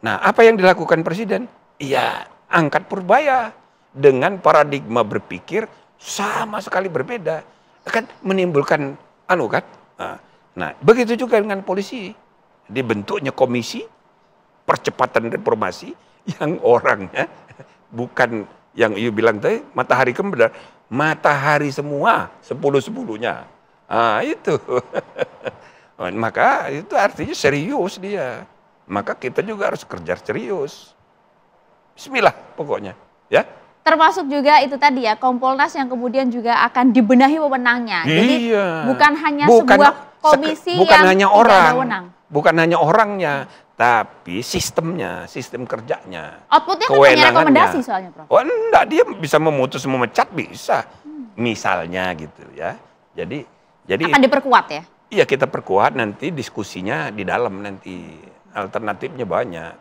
Nah, apa yang dilakukan Presiden? Iya, angkat Purbaya dengan paradigma berpikir sama sekali berbeda. Kan menimbulkan kan. Nah, begitu juga dengan polisi. Dibentuknya komisi percepatan reformasi yang orangnya bukan yang you bilang tadi matahari kembar, matahari semua 10-10-nya. Itu. Maka itu artinya serius dia. Maka kita juga harus kerja serius. Bismillah pokoknya, ya.
Termasuk juga itu tadi ya, Kompolnas yang kemudian juga akan dibenahi wewenangnya. Jadi bukan hanya sebuah komisi yang
hanya
tidak ada wewenang.
Bukan hanya orangnya, tapi sistemnya, sistem kerjanya.
Outputnya kan hanya rekomendasi soalnya, Prof.
Oh enggak, dia bisa memutus, memecat bisa. Misalnya gitu ya. Jadi
akan diperkuat ya?
Iya, kita perkuat nanti diskusinya di dalam nanti. Alternatifnya banyak.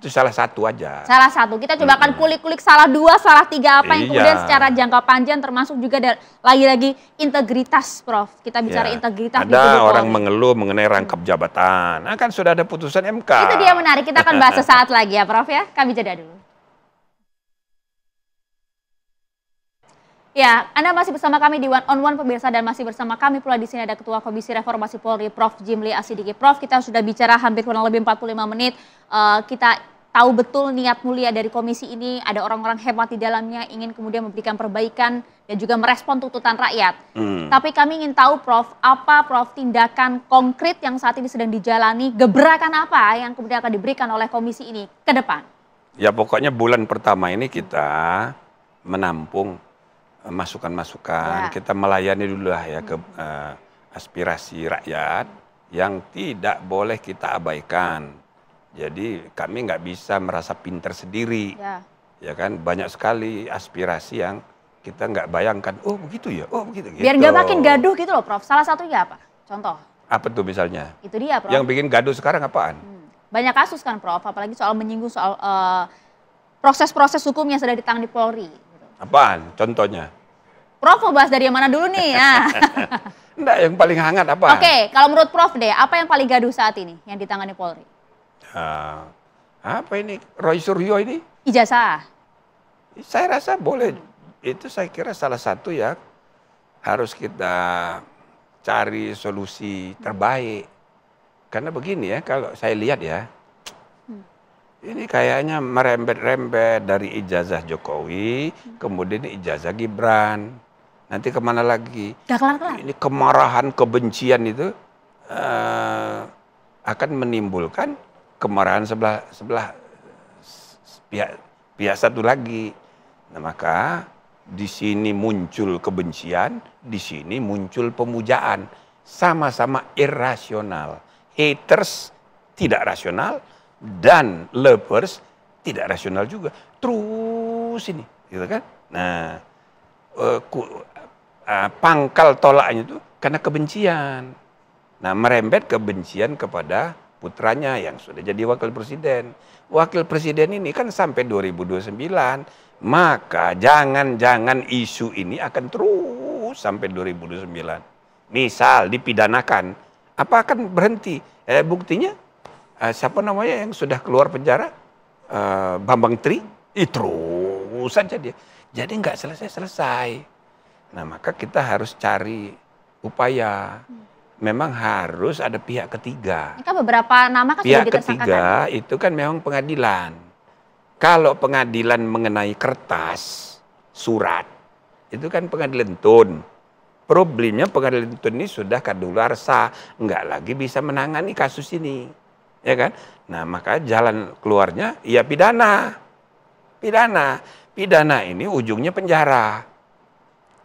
Itu salah satu aja. Salah satu.
Kita coba akan kulik-kulik salah 2, salah 3 apa yang kemudian secara jangka panjang termasuk juga lagi-lagi integritas, Prof. Kita bicara integritas.
Ada orang mengeluh mengenai rangkap jabatan. Nah, kan sudah ada putusan MK.
Itu dia menarik. Kita akan bahas sesaat lagi ya, Prof ya. Kami jeda dulu. Ya, Anda masih bersama kami di One on One pemirsa dan masih bersama kami pula di sini ada Ketua Komisi Reformasi Polri, Prof Jimli Asidiki. Prof, kita sudah bicara hampir kurang lebih 45 menit. Kita tahu betul niat mulia dari komisi ini, ada orang-orang hebat di dalamnya, ingin kemudian memberikan perbaikan dan juga merespon tuntutan rakyat. Tapi kami ingin tahu, Prof, apa tindakan konkret yang saat ini sedang dijalani, gebrakan apa yang kemudian akan diberikan oleh komisi ini ke depan?
Ya pokoknya bulan pertama ini kita menampung masukan-masukan, kita melayani dulu lah ya ke aspirasi rakyat yang tidak boleh kita abaikan. Jadi kami nggak bisa merasa pintar sendiri, ya kan banyak sekali aspirasi yang kita nggak bayangkan. Oh begitu ya, oh begitu.
Biar nggak makin gaduh gitu loh, Prof. Salah satunya apa? Contoh?
Apa tuh misalnya?
Itu dia, Prof.
Yang bikin gaduh sekarang apaan?
Banyak kasus kan, Prof. Apalagi soal menyinggung soal proses-proses hukum yang sudah ditangani Polri.
Apaan? Contohnya?
Prof mau bahas dari yang mana dulu nih?
Enggak, yang paling hangat apa?
Oke, kalau menurut Prof deh, apa yang paling gaduh saat ini yang ditangani Polri?
Apa ini? Roy Suryo ini?
Ijazah.
Saya rasa boleh. Itu saya kira salah satu ya harus kita cari solusi terbaik. Karena begini ya, kalau saya lihat ya, ini kayaknya merembet-rembet dari ijazah Jokowi, kemudian ijazah Gibran. Nanti kemana lagi?
Gak kelar-kelar.
Ini kemarahan, kebencian itu akan menimbulkan kemarahan sebelah pihak satu lagi. Nah, maka di sini muncul kebencian, di sini muncul pemujaan. Sama-sama irrasional. Haters tidak rasional dan lovers tidak rasional juga. Terus ini, gitu kan? Nah, pangkal tolaknya itu karena kebencian. Nah, merembet kebencian kepada putranya yang sudah jadi wakil presiden. Wakil presiden ini kan sampai 2029, maka jangan-jangan isu ini akan terus sampai 2029. Misal dipidanakan, apa akan berhenti? Buktinya siapa namanya yang sudah keluar penjara? Bambang Tri, terus saja dia. Jadi nggak selesai-selesai. Nah, maka kita harus cari upaya. Memang harus ada pihak ketiga.
Kan beberapa nama kan sudah ditersangkakan.
Pihak ketiga itu kan memang pengadilan. Kalau pengadilan mengenai kertas, surat, itu kan pengadilan tun. Problemnya pengadilan tun ini sudah kadaluarsa, nggak lagi bisa menangani kasus ini, ya kan? Nah, maka jalan keluarnya ya pidana. Pidana ini ujungnya penjara.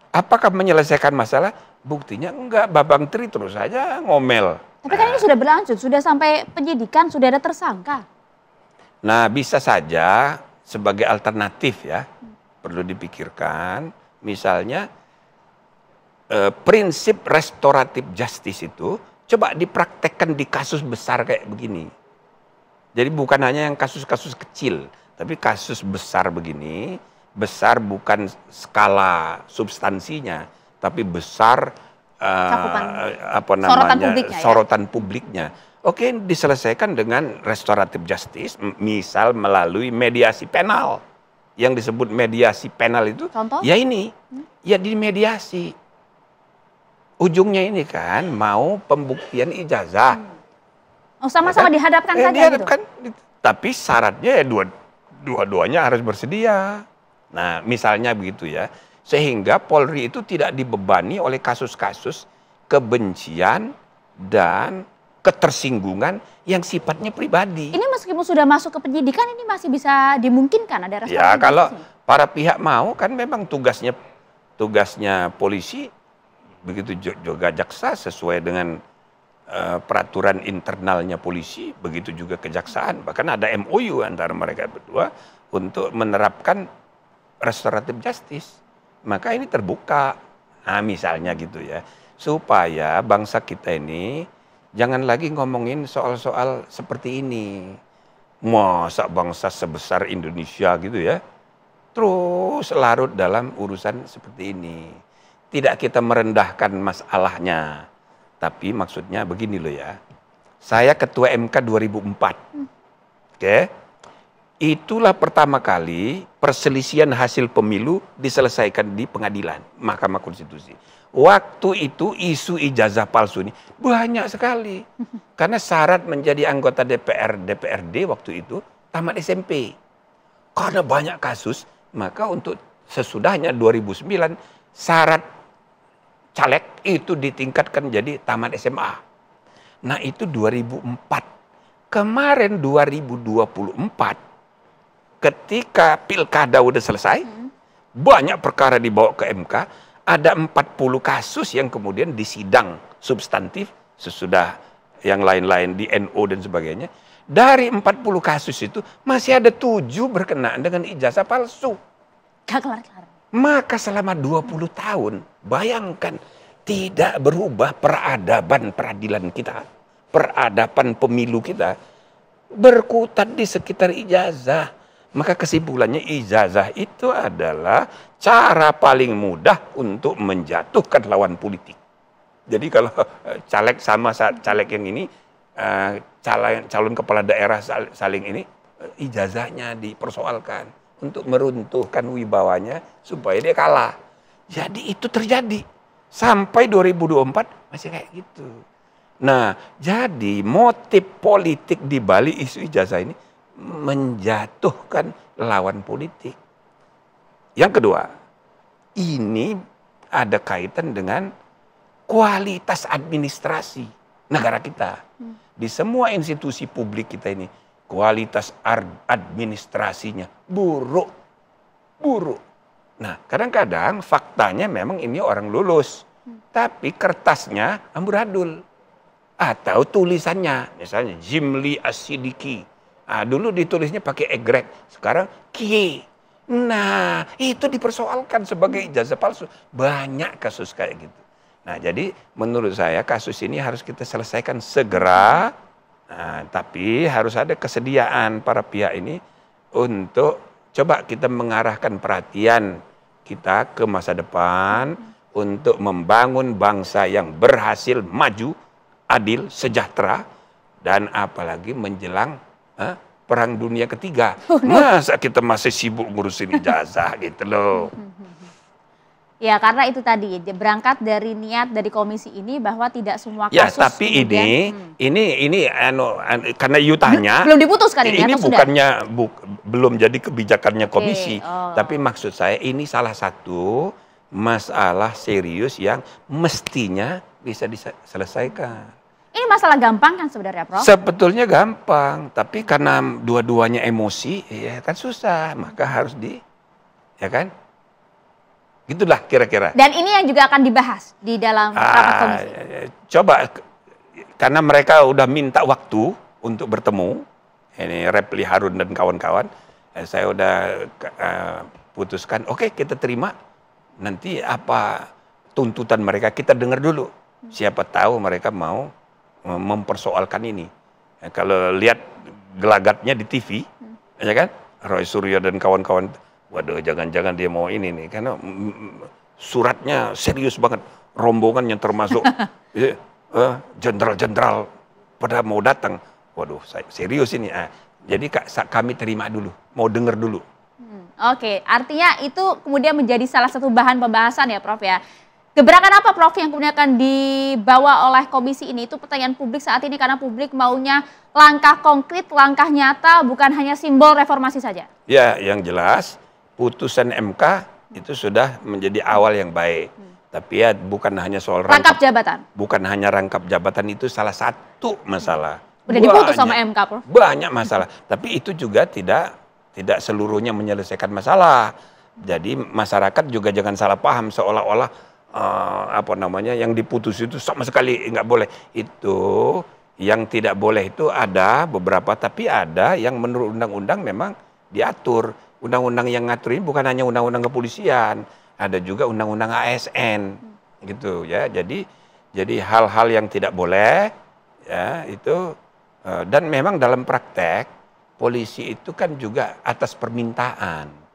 Apakah menyelesaikan masalah? Buktinya enggak, Bambang Tri terus saja ngomel.
Tapi kan ini sudah berlanjut, sudah sampai penyidikan, sudah ada tersangka.
Nah, bisa saja sebagai alternatif ya, perlu dipikirkan. Misalnya prinsip restoratif justice itu coba dipraktekkan di kasus besar kayak begini. Jadi bukan hanya yang kasus-kasus kecil, tapi kasus besar begini, besar bukan skala substansinya, tapi besar sorotan publiknya. Oke, diselesaikan dengan restoratif justice, misal melalui mediasi penal. Yang disebut mediasi penal itu,
contoh?
Ya ini, ya di mediasi. Ujungnya ini kan mau pembuktian ijazah.
Oh, sama-sama ya kan? Dihadapkan saja
dihadapkan,
gitu.
Tapi syaratnya ya dua-duanya harus bersedia. Nah, misalnya begitu ya. Sehingga Polri itu tidak dibebani oleh kasus-kasus kebencian dan ketersinggungan yang sifatnya pribadi.
Ini meskipun sudah masuk ke penyidikan, ini masih bisa dimungkinkan ada restoratif.
Ya, kalau para pihak mau kan memang tugasnya polisi, begitu juga jaksa sesuai dengan peraturan internalnya polisi, begitu juga kejaksaan. Bahkan ada MOU antara mereka berdua untuk menerapkan restoratif justice. Maka ini terbuka, nah misalnya gitu ya, supaya bangsa kita ini jangan lagi ngomongin soal-soal seperti ini. Masa bangsa sebesar Indonesia gitu ya, terus larut dalam urusan seperti ini. Tidak kita merendahkan masalahnya, tapi maksudnya begini loh ya, saya ketua MK 2004, oke? Itulah pertama kali perselisihan hasil pemilu diselesaikan di pengadilan, Mahkamah Konstitusi. Waktu itu isu ijazah palsu ini banyak sekali. Karena syarat menjadi anggota DPRD waktu itu tamat SMP. Karena banyak kasus, maka untuk sesudahnya 2009 syarat caleg itu ditingkatkan jadi tamat SMA. Nah itu 2004. Kemarin 2024. Ketika pilkada udah selesai, banyak perkara dibawa ke MK, ada 40 kasus yang kemudian disidang substantif sesudah yang lain-lain di NO dan sebagainya. Dari 40 kasus itu masih ada 7 berkenaan dengan ijazah palsu.
Gak kelar-kelar.
Maka selama 20 tahun, bayangkan tidak berubah peradaban peradilan kita, peradaban pemilu kita, berkutat di sekitar ijazah. Maka kesimpulannya ijazah itu adalah cara paling mudah untuk menjatuhkan lawan politik. Jadi kalau caleg sama caleg yang ini, calon kepala daerah saling ini, ijazahnya dipersoalkan untuk meruntuhkan wibawanya supaya dia kalah. Jadi itu terjadi sampai 2024 masih kayak gitu. Nah, jadi motif politik di balik isu ijazah ini menjatuhkan lawan politik. Yang kedua, ini ada kaitan dengan kualitas administrasi negara kita. Di semua institusi publik kita ini, kualitas administrasinya buruk. Nah, kadang-kadang faktanya memang ini orang lulus, tapi kertasnya amburadul. Atau tulisannya, misalnya Jimli As-Sidiki, Dulu ditulisnya pakai egrek, sekarang kie. Nah, itu dipersoalkan sebagai ijazah palsu. Banyak kasus kayak gitu. Nah, jadi menurut saya kasus ini harus kita selesaikan segera. Nah, tapi harus ada kesediaan para pihak ini untuk coba kita mengarahkan perhatian kita ke masa depan untuk membangun bangsa yang berhasil maju, adil, sejahtera, dan apalagi menjelang Perang Dunia Ketiga. Masa kita masih sibuk ngurusin ijazah gitu loh.
Ya, karena itu tadi berangkat dari niat dari komisi ini bahwa tidak semua kasus.
Ya, tapi ini karena you tanya,
belum diputuskan ini atau
bukannya belum jadi kebijakannya komisi, tapi maksud saya ini salah satu masalah serius yang mestinya bisa diselesaikan.
Ini masalah gampang kan sebenarnya, Prof?
Sebetulnya gampang, tapi karena dua-duanya emosi, ya kan susah, maka harus ya kan? Gitulah kira-kira.
Dan ini yang juga akan dibahas di dalam rapat komisi.
Coba, karena mereka udah minta waktu untuk bertemu, ini Repli Harun dan kawan-kawan, saya udah putuskan, oke, kita terima, nanti apa tuntutan mereka, kita dengar dulu. Siapa tahu mereka mau mempersoalkan ini. Kalau lihat gelagatnya di TV, ya kan, Roy Suryo dan kawan-kawan, waduh, jangan-jangan dia mau ini nih, karena suratnya serius banget, rombongannya termasuk jenderal-jenderal pada mau datang, waduh, serius ini. Jadi kami terima dulu, mau dengar dulu.
Oke, artinya itu kemudian menjadi salah satu bahan pembahasan ya, Prof ya. Gebrakan apa, Prof, yang kemudian akan dibawa oleh komisi ini? Itu pertanyaan publik saat ini karena publik maunya langkah konkret, langkah nyata, bukan hanya simbol reformasi saja. Ya,
yang jelas putusan MK itu sudah menjadi awal yang baik. Tapi ya bukan hanya soal
rangkap jabatan.
Bukan hanya rangkap jabatan, itu salah satu masalah.
Udah diputus sama MK, Prof.
Banyak masalah. Tapi itu juga tidak seluruhnya menyelesaikan masalah. Jadi masyarakat juga jangan salah paham seolah-olah yang diputus itu sama sekali nggak boleh. Itu yang tidak boleh itu ada beberapa, tapi ada yang menurut undang-undang memang diatur. Undang-undang yang ngatur ini bukan hanya undang-undang kepolisian, ada juga undang-undang ASN gitu ya. Jadi hal-hal yang tidak boleh ya itu, dan memang dalam praktek polisi itu kan juga atas permintaan.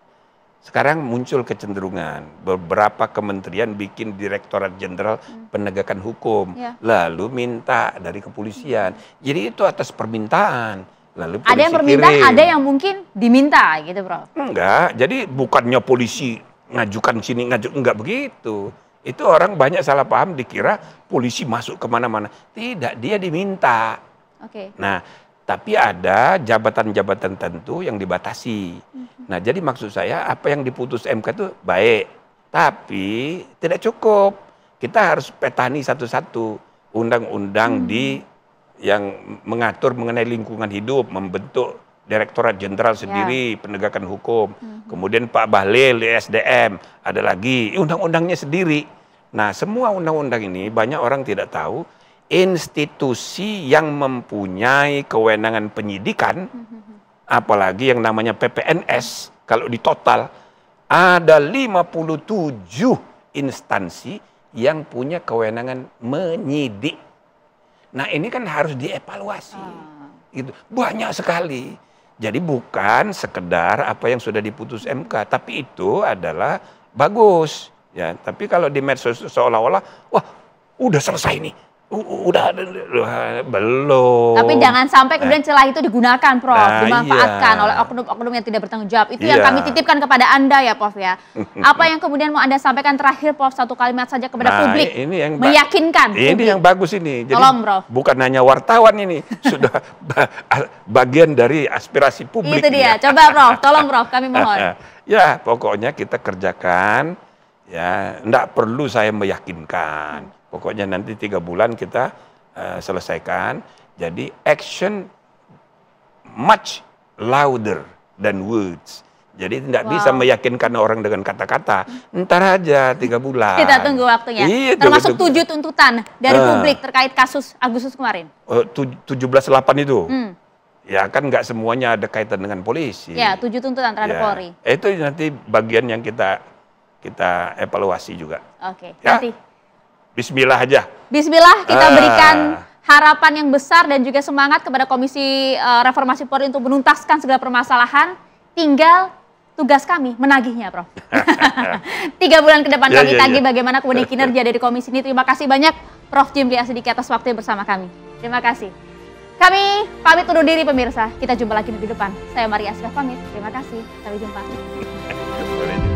Sekarang muncul kecenderungan beberapa kementerian bikin Direktorat Jenderal Penegakan Hukum, lalu minta dari kepolisian. Jadi itu atas permintaan. Lalu polisi ada yang permintaan, kirim.
Ada yang mungkin diminta gitu, Prof.
Enggak, jadi bukannya polisi ngajukan sini, enggak begitu. Itu orang banyak salah paham, dikira polisi masuk kemana-mana. Tidak, dia diminta. Nah, tapi ada jabatan-jabatan tertentu yang dibatasi. Nah, jadi maksud saya apa yang diputus MK itu baik, tapi tidak cukup. Kita harus petani satu-satu undang-undang yang mengatur mengenai lingkungan hidup, membentuk Direktorat Jenderal sendiri, penegakan hukum. Kemudian Pak Bahlil, SDM, ada lagi undang-undangnya sendiri. Nah, semua undang-undang ini banyak orang tidak tahu, institusi yang mempunyai kewenangan penyidikan, apalagi yang namanya PPNS, kalau di total ada 57 instansi yang punya kewenangan menyidik. Nah, ini kan harus dievaluasi. Gitu. Banyak sekali. Jadi bukan sekedar apa yang sudah diputus MK, tapi itu adalah bagus. Ya, tapi kalau di medsos seolah-olah, wah, udah selesai nih. Udah belum.
Tapi jangan sampai kemudian celah itu digunakan, Prof, dimanfaatkan oleh oknum-oknum yang tidak bertanggung jawab. Itu yang kami titipkan kepada Anda ya, Prof ya. Apa yang kemudian mau Anda sampaikan terakhir, Prof, satu kalimat saja kepada publik,
ini yang
meyakinkan.
Ini
publik.
Yang bagus ini. Jadi
tolong, Prof.
Bukan hanya wartawan ini, sudah bagian dari aspirasi publik.
Itu dia. Coba, Prof, tolong, Prof, kami mohon.
Ya, pokoknya kita kerjakan. Ya, enggak perlu saya meyakinkan. Pokoknya nanti 3 bulan kita selesaikan. Jadi action much louder than words. Jadi tidak bisa meyakinkan orang dengan kata-kata. Ntar aja 3 bulan.
Kita tunggu waktunya. Iya, termasuk 7 tuntutan dari publik terkait kasus Agustus kemarin.
17.8 itu. Ya kan nggak semuanya ada kaitan dengan polisi.
Ya, 7 tuntutan terhadap
Ya,
Polri.
itu nanti bagian yang kita evaluasi juga.
Oke,
Ya.
nanti.
Bismillah aja.
Bismillah kita
Ah.
berikan harapan yang besar dan juga semangat kepada Komisi Reformasi Polri untuk menuntaskan segala permasalahan. Tinggal tugas kami menagihnya, Prof. 3 bulan ke depan
Ya,
kami
ya,
tagih
ya.
bagaimana kemudian kinerja dari komisi ini. Terima kasih banyak Prof. Jimli Asidiki atas waktunya bersama kami. Terima kasih. Kami pamit undur diri pemirsa. Kita jumpa lagi minggu depan. Saya Maria Asraf pamit. Terima kasih. Sampai jumpa.